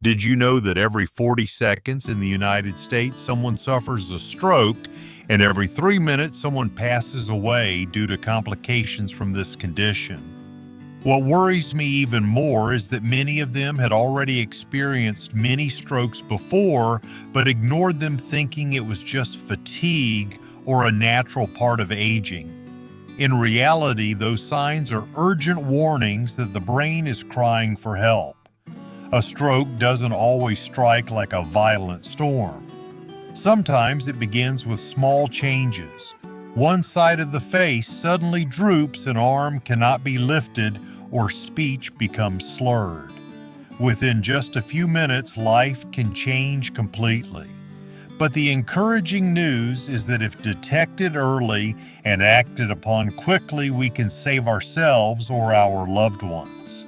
Did you know that every 40 seconds in the United States someone suffers a stroke, and every 3 minutes someone passes away due to complications from this condition? What worries me even more is that many of them had already experienced many strokes before, but ignored them thinking it was just fatigue or a natural part of aging. In reality, those signs are urgent warnings that the brain is crying for help. A stroke doesn't always strike like a violent storm. Sometimes it begins with small changes. One side of the face suddenly droops, an arm cannot be lifted, or speech becomes slurred. Within just a few minutes, life can change completely. But the encouraging news is that if detected early and acted upon quickly, we can save ourselves or our loved ones.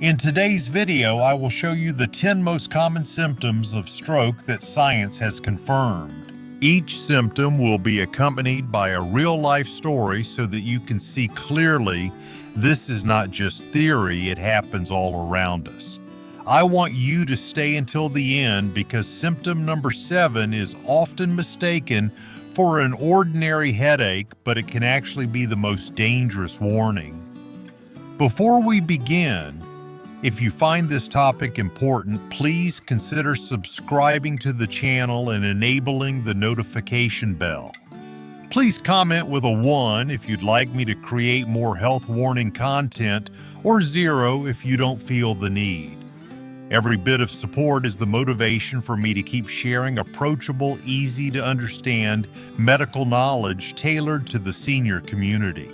In today's video, I will show you the 10 most common symptoms of stroke that science has confirmed. Each symptom will be accompanied by a real-life story so that you can see clearly this is not just theory, it happens all around us. I want you to stay until the end because symptom number 7 is often mistaken for an ordinary headache, but it can actually be the most dangerous warning. Before we begin, if you find this topic important, please consider subscribing to the channel and enabling the notification bell. Please comment with a 1 if you'd like me to create more health warning content, or 0 if you don't feel the need. Every bit of support is the motivation for me to keep sharing approachable, easy to understand medical knowledge tailored to the senior community.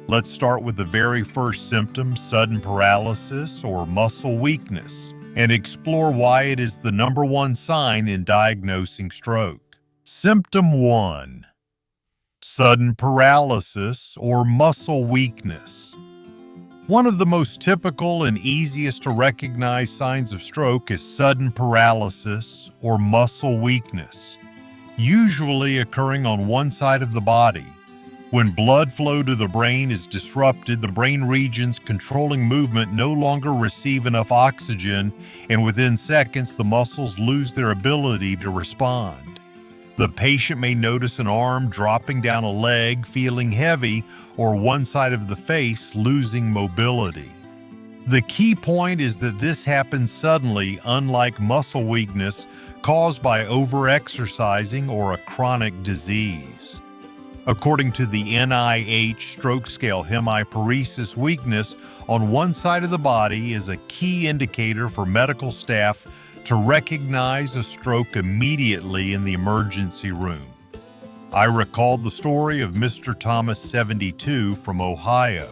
Let's start with the very first symptom, sudden paralysis or muscle weakness, and explore why it is the number 1 sign in diagnosing stroke. Symptom 1. Sudden paralysis or muscle weakness. One of the most typical and easiest to recognize signs of stroke is sudden paralysis or muscle weakness, usually occurring on one side of the body. When blood flow to the brain is disrupted, the brain regions controlling movement no longer receive enough oxygen, and within seconds, the muscles lose their ability to respond. The patient may notice an arm dropping down a leg, feeling heavy, or one side of the face losing mobility. The key point is that this happens suddenly, unlike muscle weakness caused by overexercising or a chronic disease. According to the NIH stroke scale, hemiparesis weakness on one side of the body is a key indicator for medical staff to recognize a stroke immediately in the emergency room. I recalled the story of Mr. Thomas, 72, from Ohio.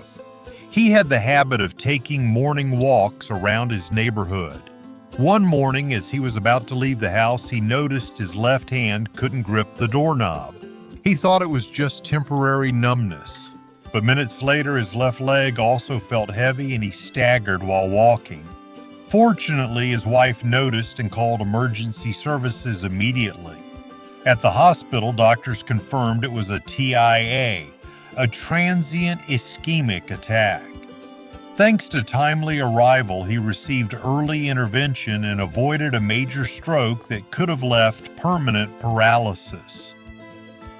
He had the habit of taking morning walks around his neighborhood. One morning, as he was about to leave the house, he noticed his left hand couldn't grip the doorknob. He thought it was just temporary numbness, but minutes later his left leg also felt heavy and he staggered while walking. Fortunately, his wife noticed and called emergency services immediately. At the hospital, doctors confirmed it was a TIA, a transient ischemic attack. Thanks to timely arrival, he received early intervention and avoided a major stroke that could have left permanent paralysis.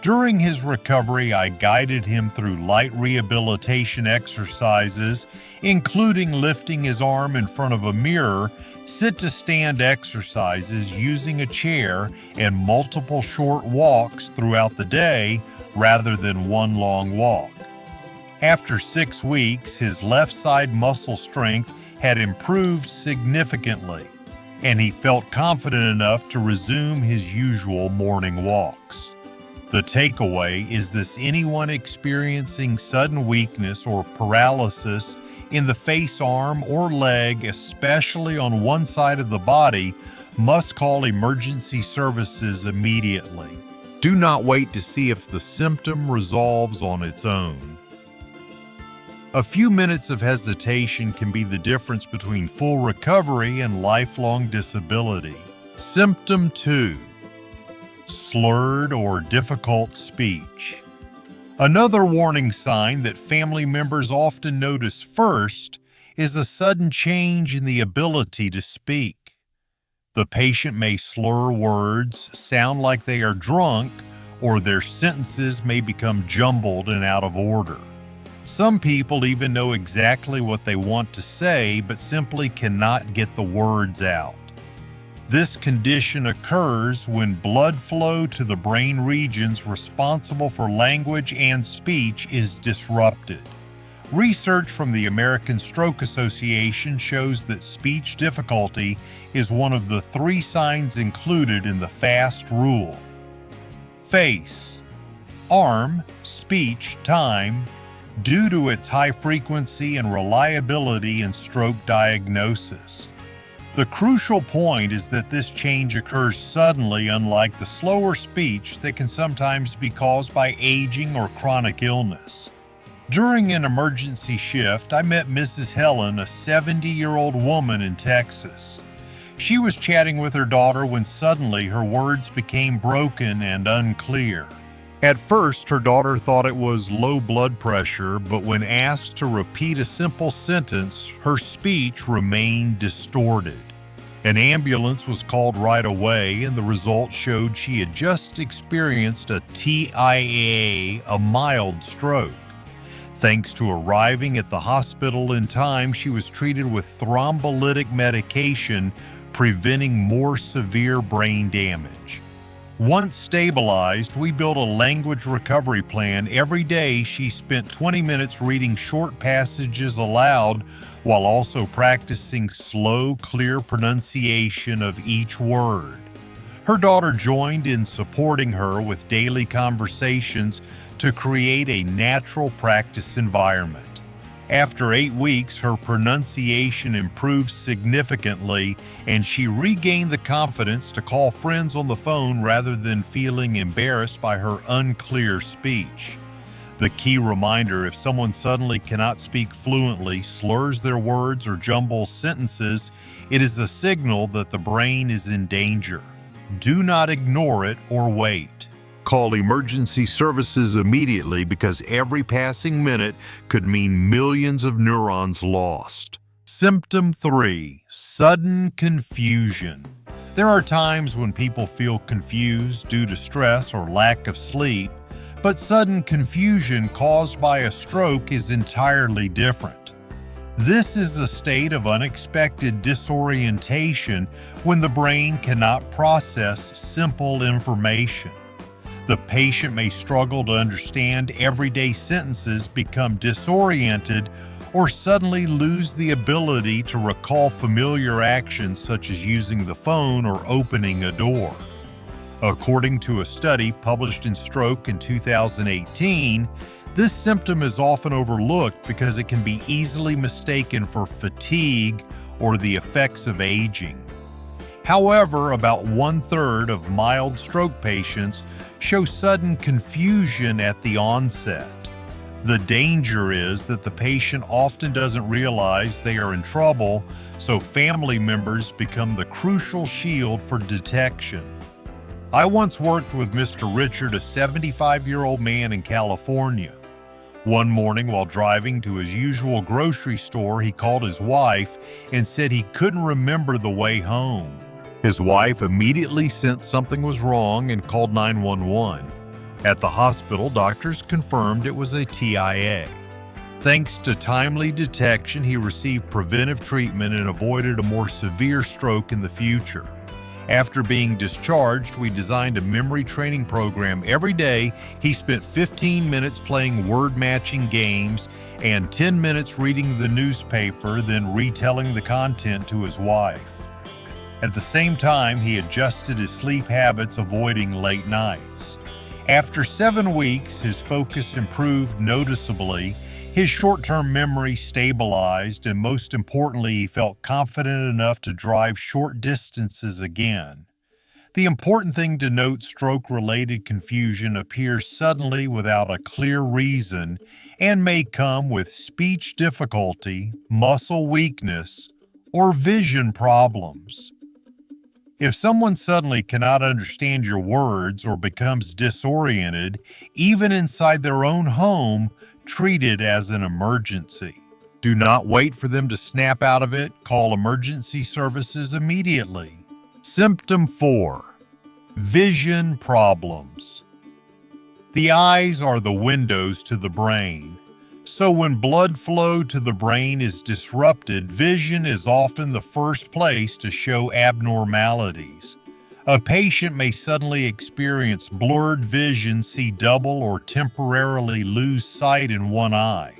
During his recovery, I guided him through light rehabilitation exercises, including lifting his arm in front of a mirror, sit-to-stand exercises using a chair, and multiple short walks throughout the day rather than one long walk. After 6 weeks, his left side muscle strength had improved significantly, and he felt confident enough to resume his usual morning walks. The takeaway is this: anyone experiencing sudden weakness or paralysis in the face, arm, or leg, especially on one side of the body, must call emergency services immediately. Do not wait to see if the symptom resolves on its own. A few minutes of hesitation can be the difference between full recovery and lifelong disability. Symptom 2. Slurred or difficult speech. Another warning sign that family members often notice first is a sudden change in the ability to speak. The patient may slur words, sound like they are drunk, or their sentences may become jumbled and out of order. Some people even know exactly what they want to say, but simply cannot get the words out. This condition occurs when blood flow to the brain regions responsible for language and speech is disrupted. Research from the American Stroke Association shows that speech difficulty is one of the 3 signs included in the FAST rule. Face, arm, speech, time, due to its high frequency and reliability in stroke diagnosis. The crucial point is that this change occurs suddenly, unlike the slower speech that can sometimes be caused by aging or chronic illness. During an emergency shift, I met Mrs. Helen, a 70-year-old woman in Texas. She was chatting with her daughter when suddenly her words became broken and unclear. At first, her daughter thought it was low blood pressure, but when asked to repeat a simple sentence, her speech remained distorted. An ambulance was called right away, and the results showed she had just experienced a TIA, a mild stroke. Thanks to arriving at the hospital in time, she was treated with thrombolytic medication, preventing more severe brain damage. Once stabilized, we built a language recovery plan. Every day, she spent 20 minutes reading short passages aloud while also practicing slow, clear pronunciation of each word. Her daughter joined in supporting her with daily conversations to create a natural practice environment. After 8 weeks, her pronunciation improved significantly, and she regained the confidence to call friends on the phone rather than feeling embarrassed by her unclear speech. The key reminder: if someone suddenly cannot speak fluently, slurs their words, or jumbles sentences, it is a signal that the brain is in danger. Do not ignore it or wait. Call emergency services immediately, because every passing minute could mean millions of neurons lost. Symptom 3. Sudden confusion. There are times when people feel confused due to stress or lack of sleep, but sudden confusion caused by a stroke is entirely different. This is a state of unexpected disorientation when the brain cannot process simple information. The patient may struggle to understand everyday sentences, become disoriented, or suddenly lose the ability to recall familiar actions such as using the phone or opening a door. According to a study published in Stroke in 2018, this symptom is often overlooked because it can be easily mistaken for fatigue or the effects of aging. However, about 1/3 of mild stroke patients show sudden confusion at the onset. The danger is that the patient often doesn't realize they are in trouble, so family members become the crucial shield for detection. I once worked with Mr. Richard, a 75-year-old man in California. One morning while driving to his usual grocery store, he called his wife and said he couldn't remember the way home. His wife immediately sensed something was wrong and called 911. At the hospital, doctors confirmed it was a TIA. Thanks to timely detection, he received preventive treatment and avoided a more severe stroke in the future. After being discharged, we designed a memory training program. Every day, he spent 15 minutes playing word-matching games and 10 minutes reading the newspaper, then retelling the content to his wife. At the same time, he adjusted his sleep habits, avoiding late nights. After 7 weeks, his focus improved noticeably, his short-term memory stabilized, and most importantly, he felt confident enough to drive short distances again. The important thing to note: stroke-related confusion appears suddenly without a clear reason and may come with speech difficulty, muscle weakness, or vision problems. If someone suddenly cannot understand your words or becomes disoriented, even inside their own home, treat it as an emergency. Do not wait for them to snap out of it. Call emergency services immediately. Symptom 4. Vision problems. The eyes are the windows to the brain. So when blood flow to the brain is disrupted, vision is often the first place to show abnormalities. A patient may suddenly experience blurred vision, see double, or temporarily lose sight in one eye.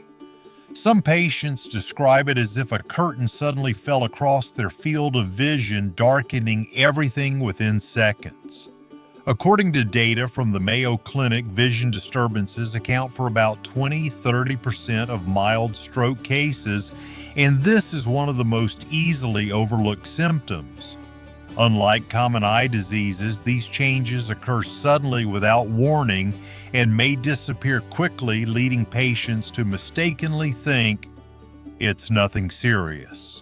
Some patients describe it as if a curtain suddenly fell across their field of vision, darkening everything within seconds. According to data from the Mayo Clinic, vision disturbances account for about 20–30% of mild stroke cases, and this is one of the most easily overlooked symptoms. Unlike common eye diseases, these changes occur suddenly without warning and may disappear quickly, leading patients to mistakenly think it's nothing serious.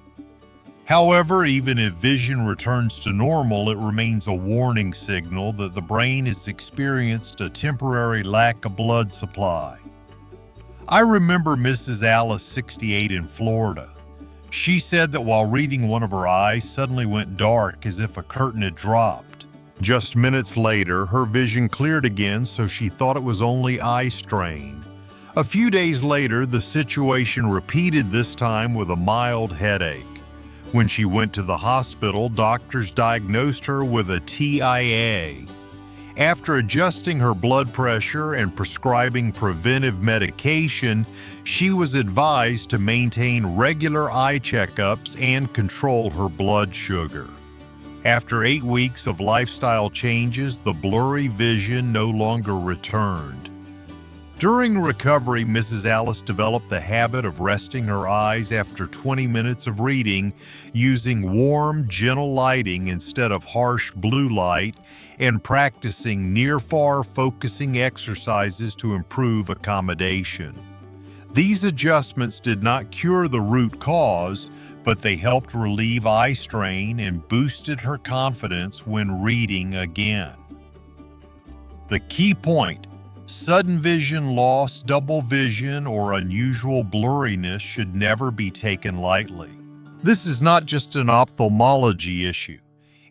However, even if vision returns to normal, it remains a warning signal that the brain has experienced a temporary lack of blood supply. I remember Mrs. Alice, 68, in Florida. She said that while reading, one of her eyes suddenly went dark as if a curtain had dropped. Just minutes later, her vision cleared again, so she thought it was only eye strain. A few days later, the situation repeated, this time with a mild headache. When she went to the hospital, doctors diagnosed her with a TIA. After adjusting her blood pressure and prescribing preventive medication, she was advised to maintain regular eye checkups and control her blood sugar. After 8 weeks of lifestyle changes, the blurry vision no longer returned. During recovery, Mrs. Alice developed the habit of resting her eyes after 20 minutes of reading, using warm, gentle lighting instead of harsh blue light, and practicing near-far focusing exercises to improve accommodation. These adjustments did not cure the root cause, but they helped relieve eye strain and boosted her confidence when reading again. The key point: sudden vision loss, double vision, or unusual blurriness should never be taken lightly. This is not just an ophthalmology issue.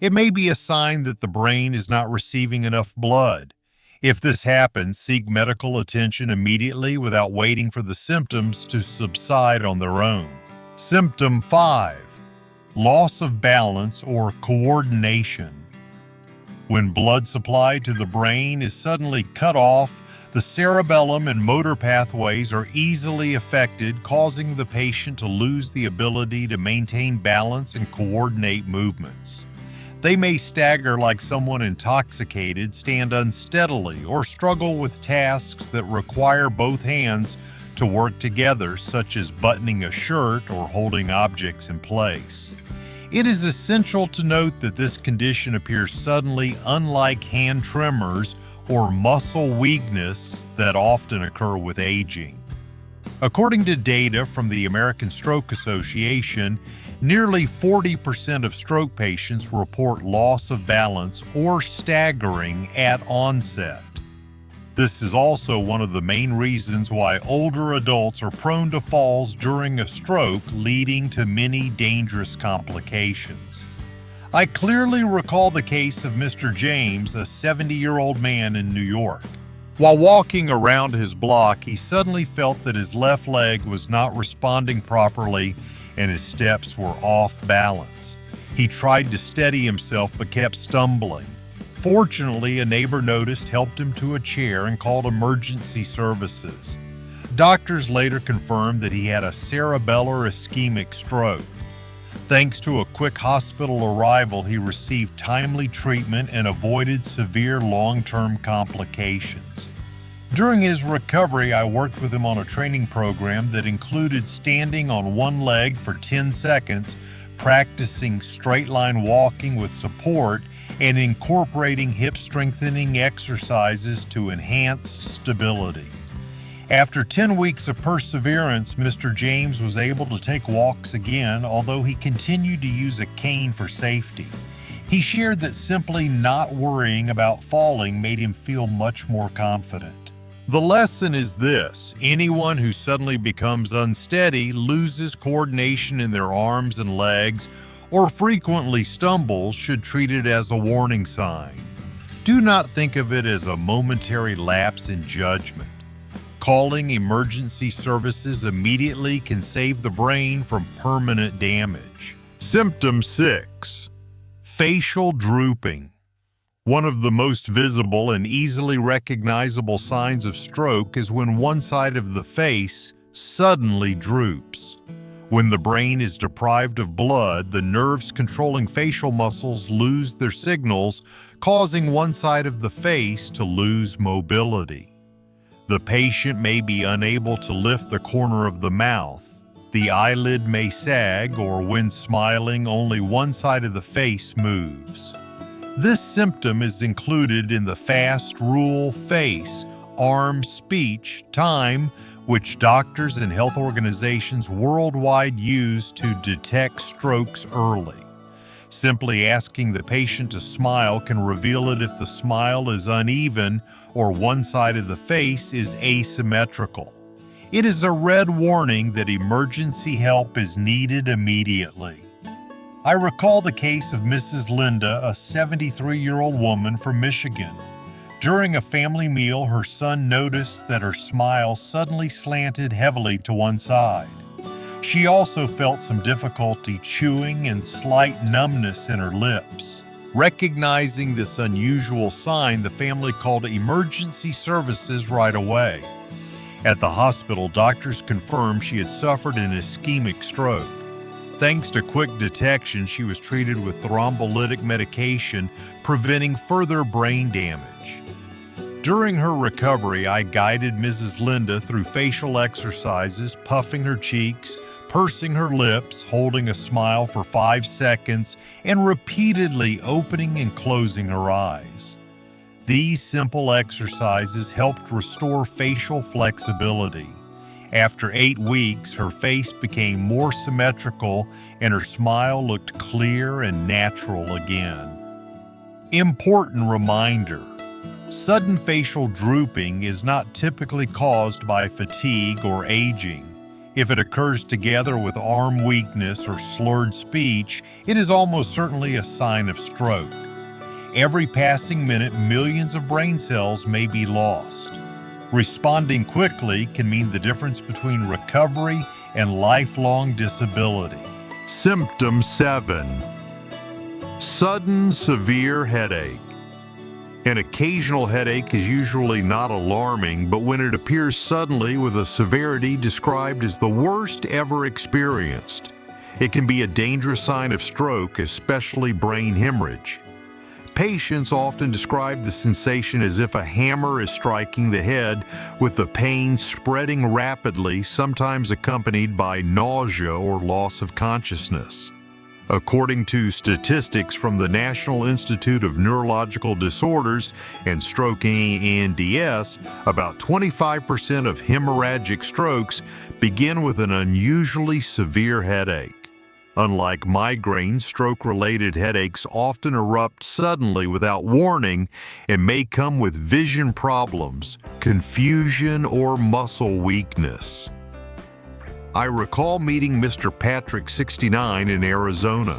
It may be a sign that the brain is not receiving enough blood. If this happens, seek medical attention immediately without waiting for the symptoms to subside on their own. Symptom 5. Loss of balance or coordination. When blood supply to the brain is suddenly cut off, the cerebellum and motor pathways are easily affected, causing the patient to lose the ability to maintain balance and coordinate movements. They may stagger like someone intoxicated, stand unsteadily, or struggle with tasks that require both hands to work together, such as buttoning a shirt or holding objects in place. It is essential to note that this condition appears suddenly, unlike hand tremors or muscle weakness that often occur with aging. According to data from the American Stroke Association, nearly 40% of stroke patients report loss of balance or staggering at onset. This is also one of the main reasons why older adults are prone to falls during a stroke, leading to many dangerous complications. I clearly recall the case of Mr. James, a 70-year-old man in New York. While walking around his block, he suddenly felt that his left leg was not responding properly and his steps were off balance. He tried to steady himself but kept stumbling. Fortunately, a neighbor noticed, helped him to a chair, and called emergency services. Doctors later confirmed that he had a cerebellar ischemic stroke. Thanks to a quick hospital arrival, he received timely treatment and avoided severe long-term complications. During his recovery, I worked with him on a training program that included standing on one leg for 10 seconds, practicing straight-line walking with support, and incorporating hip-strengthening exercises to enhance stability. After 10 weeks of perseverance, Mr. James was able to take walks again, although he continued to use a cane for safety. He shared that simply not worrying about falling made him feel much more confident. The lesson is this: anyone who suddenly becomes unsteady, loses coordination in their arms and legs, or frequently stumbles should treat it as a warning sign. Do not think of it as a momentary lapse in judgment. Calling emergency services immediately can save the brain from permanent damage. Symptom 6. Facial drooping. One of the most visible and easily recognizable signs of stroke is when one side of the face suddenly droops. When the brain is deprived of blood, the nerves controlling facial muscles lose their signals, causing one side of the face to lose mobility. The patient may be unable to lift the corner of the mouth. The eyelid may sag, or when smiling, only one side of the face moves. This symptom is included in the FAST rule face, arm, speech, time, which doctors and health organizations worldwide use to detect strokes early. Simply asking the patient to smile can reveal it if the smile is uneven or one side of the face is asymmetrical. It is a red warning that emergency help is needed immediately. I recall the case of Mrs. Linda, a 73-year-old woman from Michigan. During a family meal, her son noticed that her smile suddenly slanted heavily to one side. She also felt some difficulty chewing and slight numbness in her lips. Recognizing this unusual sign, the family called emergency services right away. At the hospital, doctors confirmed she had suffered an ischemic stroke. Thanks to quick detection, she was treated with thrombolytic medication, preventing further brain damage. During her recovery, I guided Mrs. Linda through facial exercises, puffing her cheeks, pursing her lips, holding a smile for 5 seconds, and repeatedly opening and closing her eyes. These simple exercises helped restore facial flexibility. After 8 weeks, her face became more symmetrical and her smile looked clear and natural again. Important reminder: sudden facial drooping is not typically caused by fatigue or aging. If it occurs together with arm weakness or slurred speech, it is almost certainly a sign of stroke. Every passing minute, millions of brain cells may be lost. Responding quickly can mean the difference between recovery and lifelong disability. Symptom 7. Sudden severe headache. An occasional headache is usually not alarming, but when it appears suddenly with a severity described as the worst ever experienced, it can be a dangerous sign of stroke, especially brain hemorrhage. Patients often describe the sensation as if a hammer is striking the head, with the pain spreading rapidly, sometimes accompanied by nausea or loss of consciousness. According to statistics from the National Institute of Neurological Disorders and Stroke (NDS), about 25% of hemorrhagic strokes begin with an unusually severe headache. Unlike migraine, stroke-related headaches often erupt suddenly without warning and may come with vision problems, confusion, or muscle weakness. I recall meeting Mr. Patrick, 69, in Arizona.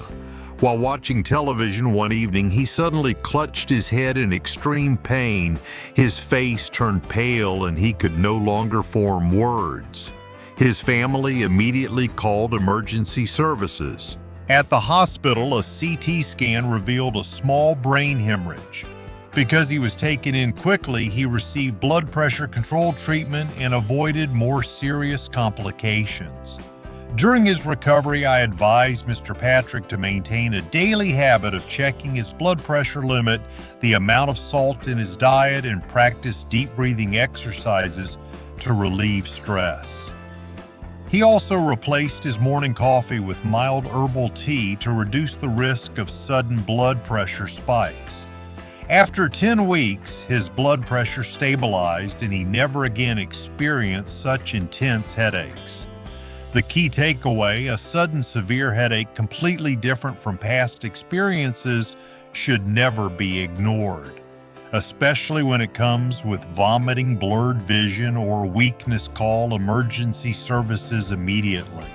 While watching television one evening, he suddenly clutched his head in extreme pain. His face turned pale and he could no longer form words. His family immediately called emergency services. At the hospital, a CT scan revealed a small brain hemorrhage. Because he was taken in quickly, he received blood pressure control treatment and avoided more serious complications. During his recovery, I advised Mr. Patrick to maintain a daily habit of checking his blood pressure limit, the amount of salt in his diet, and practice deep breathing exercises to relieve stress. He also replaced his morning coffee with mild herbal tea to reduce the risk of sudden blood pressure spikes. After 10 weeks, his blood pressure stabilized and he never again experienced such intense headaches. The key takeaway: a sudden severe headache completely different from past experiences should never be ignored, especially when it comes with vomiting, blurred vision, or weakness. Call emergency services immediately.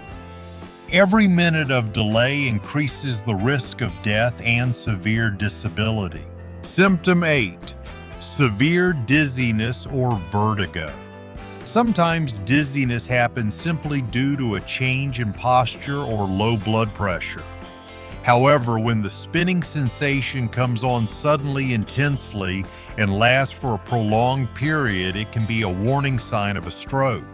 Every minute of delay increases the risk of death and severe disability. Symptom 8. Severe dizziness or vertigo. Sometimes dizziness happens simply due to a change in posture or low blood pressure. However, when the spinning sensation comes on suddenly intensely and lasts for a prolonged period, it can be a warning sign of a stroke.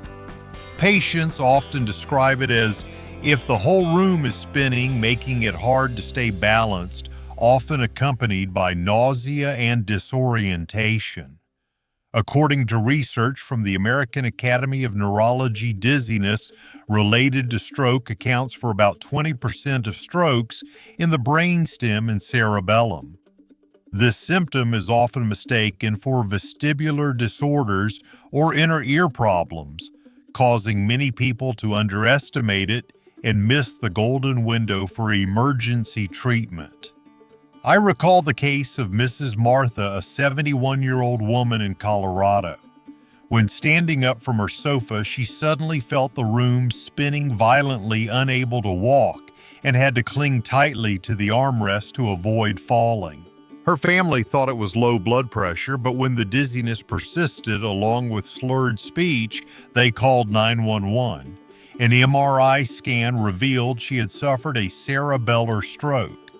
Patients often describe it as if the whole room is spinning, making it hard to stay balanced, often accompanied by nausea and disorientation. According to research from the American Academy of Neurology, dizziness related to stroke accounts for about 20% of strokes in the brainstem and cerebellum. This symptom is often mistaken for vestibular disorders or inner ear problems, causing many people to underestimate it and miss the golden window for emergency treatment. I recall the case of Mrs. Martha, a 71-year-old woman in Colorado. When standing up from her sofa, she suddenly felt the room spinning violently, unable to walk, and had to cling tightly to the armrest to avoid falling. Her family thought it was low blood pressure, but when the dizziness persisted along with slurred speech, they called 911. An MRI scan revealed she had suffered a cerebellar stroke.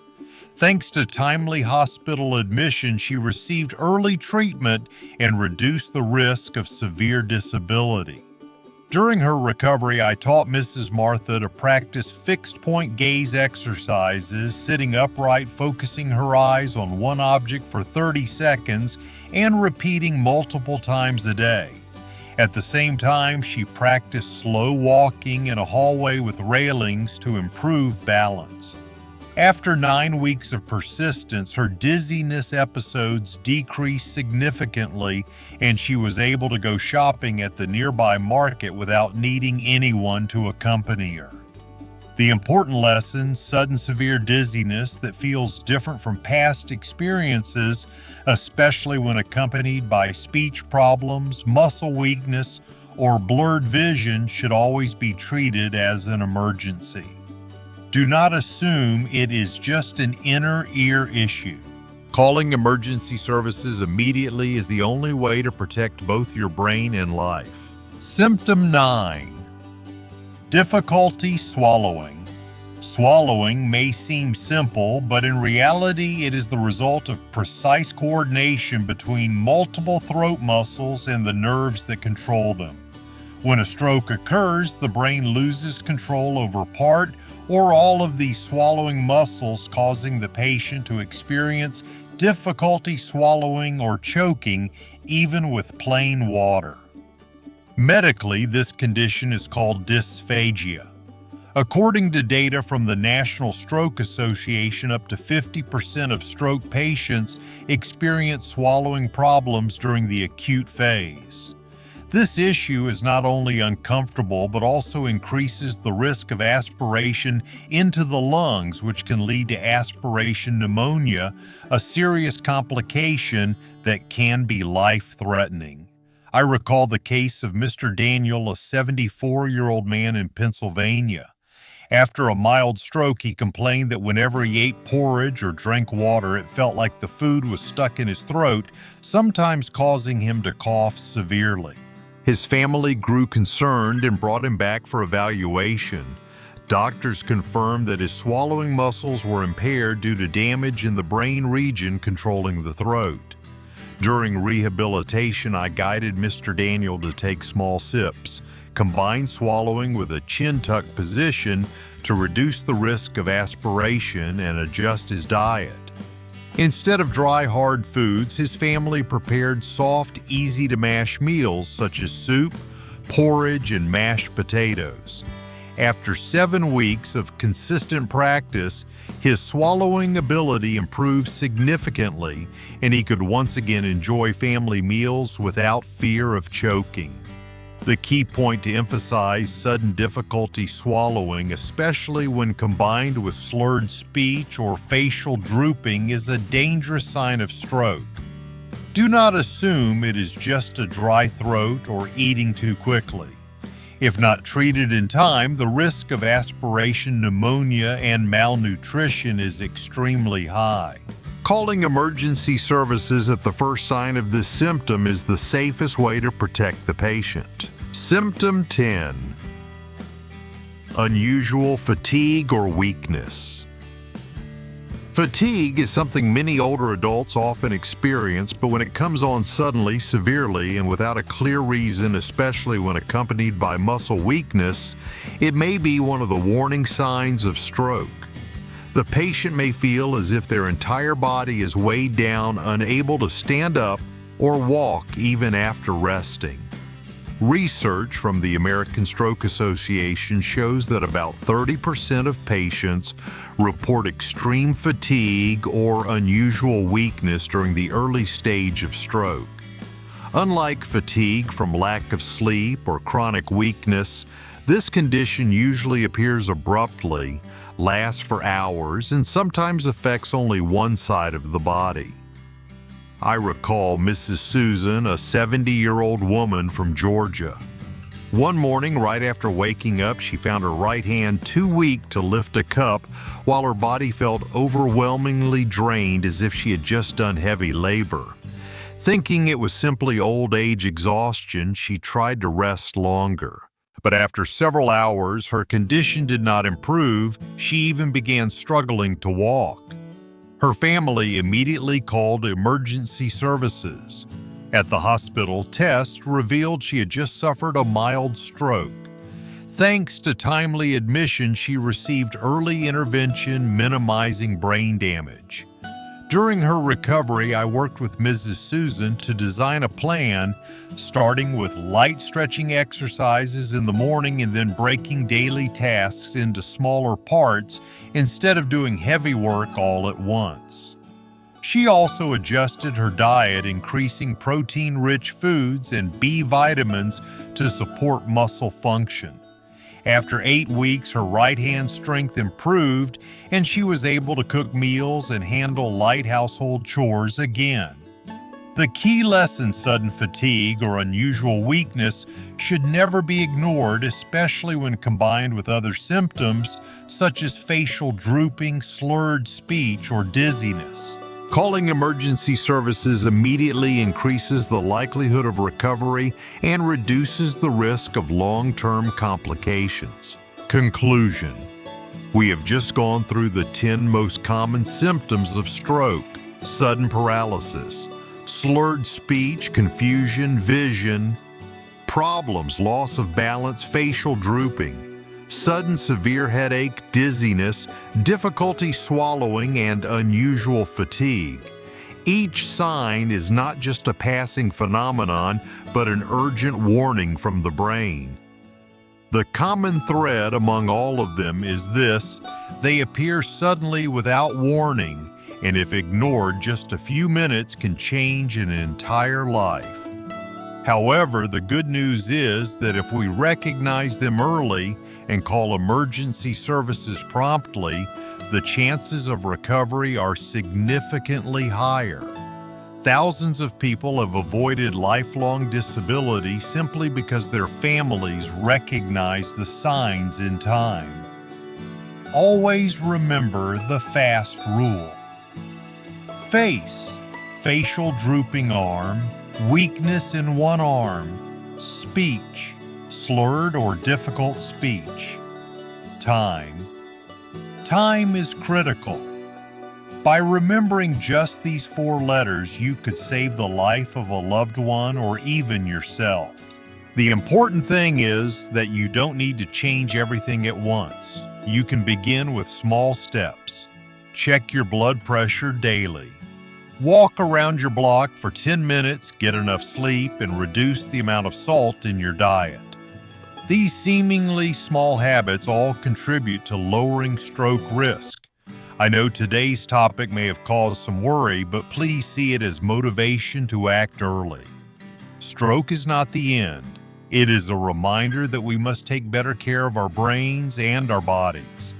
Thanks to timely hospital admission, she received early treatment and reduced the risk of severe disability. During her recovery, I taught Mrs. Martha to practice fixed-point gaze exercises, sitting upright, focusing her eyes on one object for 30 seconds, and repeating multiple times a day. At the same time, she practiced slow walking in a hallway with railings to improve balance. After 9 weeks of persistence, her dizziness episodes decreased significantly, and she was able to go shopping at the nearby market without needing anyone to accompany her. The important lesson: sudden severe dizziness that feels different from past experiences, especially when accompanied by speech problems, muscle weakness, or blurred vision, should always be treated as an emergency. Do not assume it is just an inner ear issue. Calling emergency services immediately is the only way to protect both your brain and life. Symptom 9. Difficulty swallowing. Swallowing may seem simple, but in reality it is the result of precise coordination between multiple throat muscles and the nerves that control them. When a stroke occurs, the brain loses control over part or all of these swallowing muscles, causing the patient to experience difficulty swallowing or choking, even with plain water. Medically, this condition is called dysphagia. According to data from the National Stroke Association, up to 50% of stroke patients experience swallowing problems during the acute phase. This issue is not only uncomfortable, but also increases the risk of aspiration into the lungs, which can lead to aspiration pneumonia, a serious complication that can be life-threatening. I recall the case of Mr. Daniel, a 74-year-old man in Pennsylvania. After a mild stroke, he complained that whenever he ate porridge or drank water, it felt like the food was stuck in his throat, sometimes causing him to cough severely. His family grew concerned and brought him back for evaluation. Doctors confirmed that his swallowing muscles were impaired due to damage in the brain region controlling the throat. During rehabilitation, I guided Mr. Daniel to take small sips, combine swallowing with a chin-tuck position to reduce the risk of aspiration, and adjust his diet. Instead of dry, hard foods, his family prepared soft, easy-to-mash meals such as soup, porridge, and mashed potatoes. After 7 weeks of consistent practice, his swallowing ability improved significantly, and he could once again enjoy family meals without fear of choking. The key point to emphasize: sudden difficulty swallowing, especially when combined with slurred speech or facial drooping, is a dangerous sign of stroke. Do not assume it is just a dry throat or eating too quickly. If not treated in time, the risk of aspiration pneumonia and malnutrition is extremely high. Calling emergency services at the first sign of this symptom is the safest way to protect the patient. Symptom 10. Unusual fatigue or weakness. Fatigue is something many older adults often experience, but when it comes on suddenly, severely, and without a clear reason, especially when accompanied by muscle weakness, it may be one of the warning signs of stroke. The patient may feel as if their entire body is weighed down, unable to stand up or walk even after resting. Research from the American Stroke Association shows that about 30% of patients report extreme fatigue or unusual weakness during the early stage of stroke. Unlike fatigue from lack of sleep or chronic weakness, this condition usually appears abruptly, lasts for hours, and sometimes affects only one side of the body. I recall Mrs. Susan, a 70-year-old woman from Georgia. One morning, right after waking up, she found her right hand too weak to lift a cup, while her body felt overwhelmingly drained as if she had just done heavy labor. Thinking it was simply old age exhaustion, she tried to rest longer. But after several hours, her condition did not improve. She even began struggling to walk. Her family immediately called emergency services. At the hospital, tests revealed she had just suffered a mild stroke. Thanks to timely admission, she received early intervention, minimizing brain damage. During her recovery, I worked with Mrs. Susan to design a plan, starting with light stretching exercises in the morning and then breaking daily tasks into smaller parts instead of doing heavy work all at once. She also adjusted her diet, increasing protein-rich foods and B vitamins to support muscle function. After 8 weeks, her right hand strength improved, and she was able to cook meals and handle light household chores again. The key lesson: sudden fatigue or unusual weakness should never be ignored, especially when combined with other symptoms such as facial drooping, slurred speech, or dizziness. Calling emergency services immediately increases the likelihood of recovery and reduces the risk of long-term complications. Conclusion: we have just gone through the 10 most common symptoms of stroke: sudden paralysis, slurred speech, confusion, vision, problems, loss of balance, facial drooping, sudden severe headache, dizziness, difficulty swallowing, and unusual fatigue. Each sign is not just a passing phenomenon, but an urgent warning from the brain. The common thread among all of them is this: they appear suddenly without warning, and if ignored, just a few minutes can change an entire life. However, the good news is that if we recognize them early and call emergency services promptly, the chances of recovery are significantly higher. Thousands of people have avoided lifelong disability simply because their families recognize the signs in time. Always remember the FAST rule. Face: facial drooping arm, weakness in one arm. Speech: slurred or difficult speech. Time: time is critical. By remembering just these 4 letters, you could save the life of a loved one or even yourself. The important thing is that you don't need to change everything at once. You can begin with small steps. Check your blood pressure daily. Walk around your block for 10 minutes, get enough sleep, and reduce the amount of salt in your diet. These seemingly small habits all contribute to lowering stroke risk. I know today's topic may have caused some worry, but please see it as motivation to act early. Stroke is not the end. It is a reminder that we must take better care of our brains and our bodies.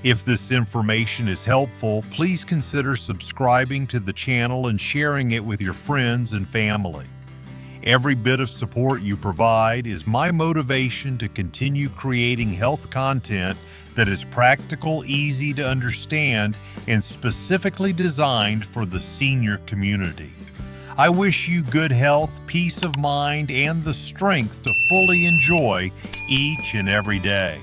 If this information is helpful, please consider subscribing to the channel and sharing it with your friends and family. Every bit of support you provide is my motivation to continue creating health content that is practical, easy to understand, and specifically designed for the senior community. I wish you good health, peace of mind, and the strength to fully enjoy each and every day.